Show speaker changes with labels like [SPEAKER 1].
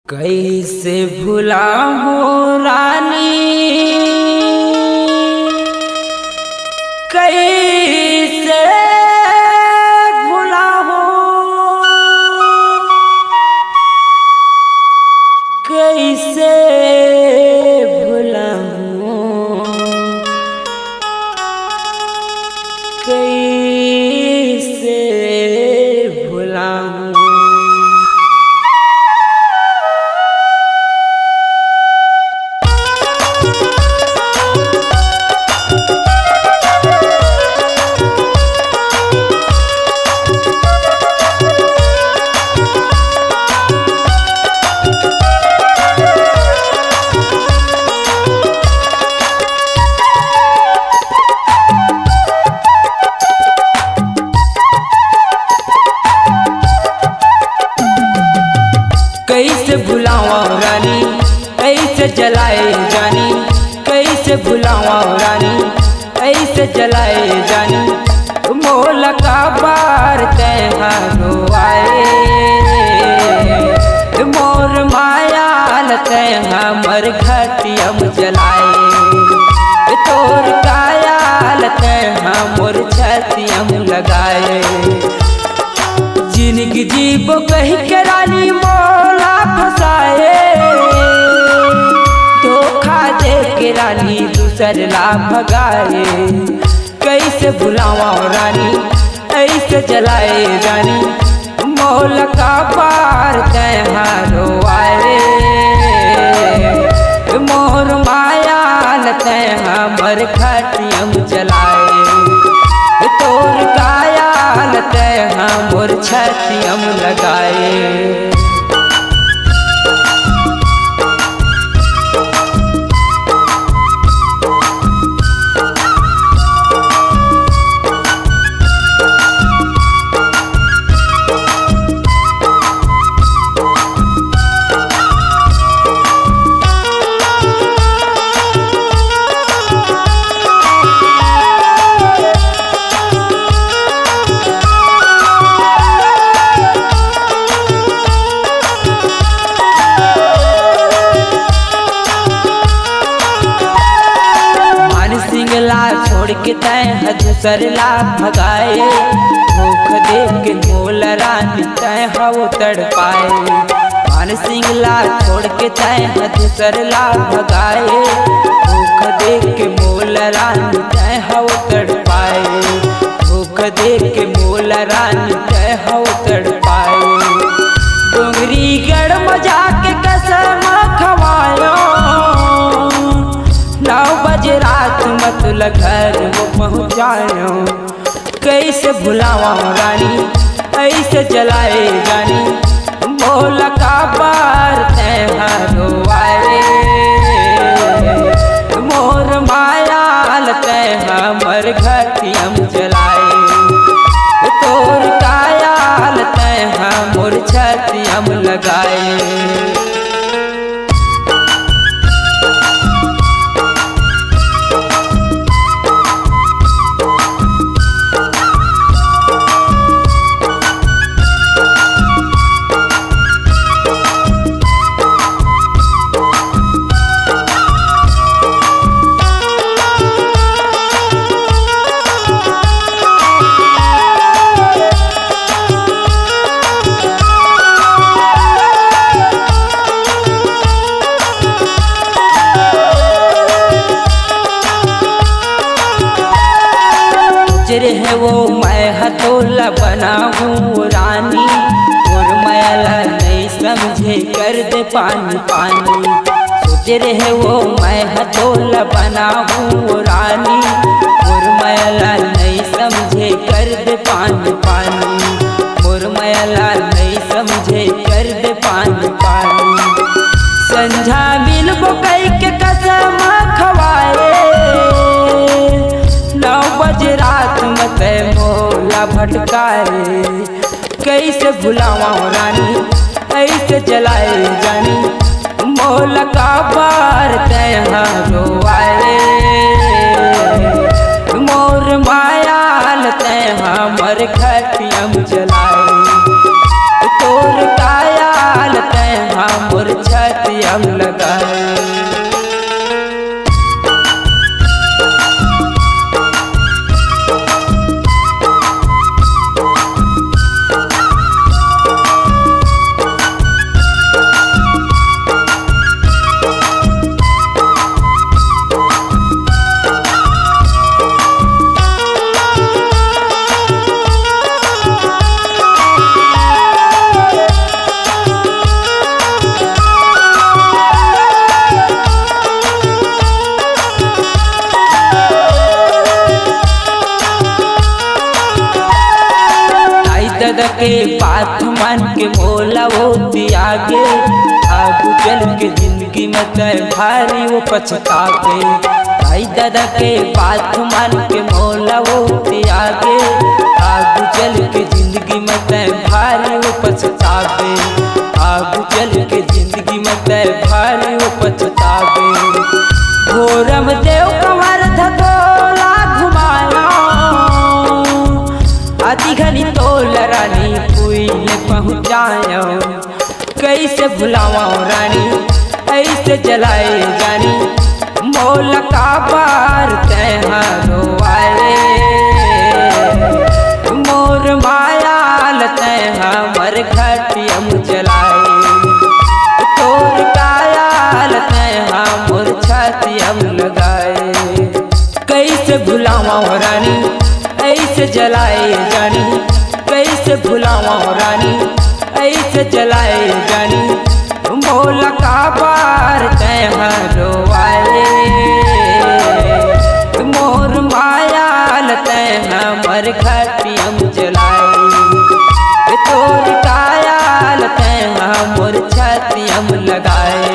[SPEAKER 1] कैसे भुलाऊं रानी, कैसे भुलाऊं, कैसे भुलाऊं, कैसे भुलाऊं। कैसे भुलावा रानी, कैसे जलाए जानी, कैसे भुलावा रानी, कैसे जलाए जानी। मोल का बार तैहारो आए, मोर मायाल हमर घटियम जलाए, तोर कायाल मोर छतियम लगाए। जिनगी जीवो कही के रानी मोला फसाए, धोखा दे के रानी दूसर ला भगाए। कैसे भुलावा रानी, ऐसे जलाए रानी, मोल का पार तैहारो आए, मोर मायाल हमर खटियम जलाए, तोर कायाल मोर छतियम लगाए। छोड़ के तय दूसर ला भगाए, भूख दे के मोल रानी तय हव तड़पाए। मान सिंह ला छोड़ के तय दूसर ला भगाए, भूख दे के मोल रानी तय हव तड़पाए, भूख दे के मोल रानी तय हव तड़पाए। डोंगरी गढ़ मजा के कसम खवायो, 9 बजे रात मतल घर वो पहुँचायो। कैसे भुलावा रानी, ऐसे जलाए जानी, मोल का बार तैहारो आए, मोर मायाल हमर घटियम जलाए, तोर कायाल मोर छतियम लगाए। है वो मैं हथोला बनाऊं रानी, और मैला नहीं समझे कर दे पानी पानी। सोच रहे वो मैं हथोला बनाऊं रानी, और मैला नहीं समझे कर दे पानी पानी, और मैला नहीं समझे कर दे पानी पानी। संझा मिलबो कई के कसम खवाए, 9 बजे रात मत मोला भटकाए। कैसे भुलावा रानी, ऐसे जलाए जानी, मोल का बार तैहारो आए, मोर मायाल हमर खटियम जलाए, तोर कायाल मोर दादा के बात मान के मोला वो त्यागे, आगू चल के जिंदगी में तय भारी वो पछतावे। भाई दादा के बात मान के मोला वो त्यागे, आगू चल के जिंदगी में तय भारी वो पछतावे। आगू चल के जिंदगी में तय भारी वो पछतावे। घोरम देव कमर धतोला घुमाया, आती घनी तोल रानी पुईल पहुँचाया। कैसे भुलावा रानी ऐसे जलाए जानी, मोल का बार तैहारो आए। मोर मायाल तैहा मर घटियम जलाए, तोर कायाल तैहा मोर छातियम लगाए। कैसे भुलावा रानी ऐसे जलाए जानी, कैसे भुलावा रानी ऐसे जलाए जानी, मोल का बार तैहारो आए। मोर मायाल तैहा मर घटियम जलाए, तोर कायाल तैहा मोर छातियम लगाए।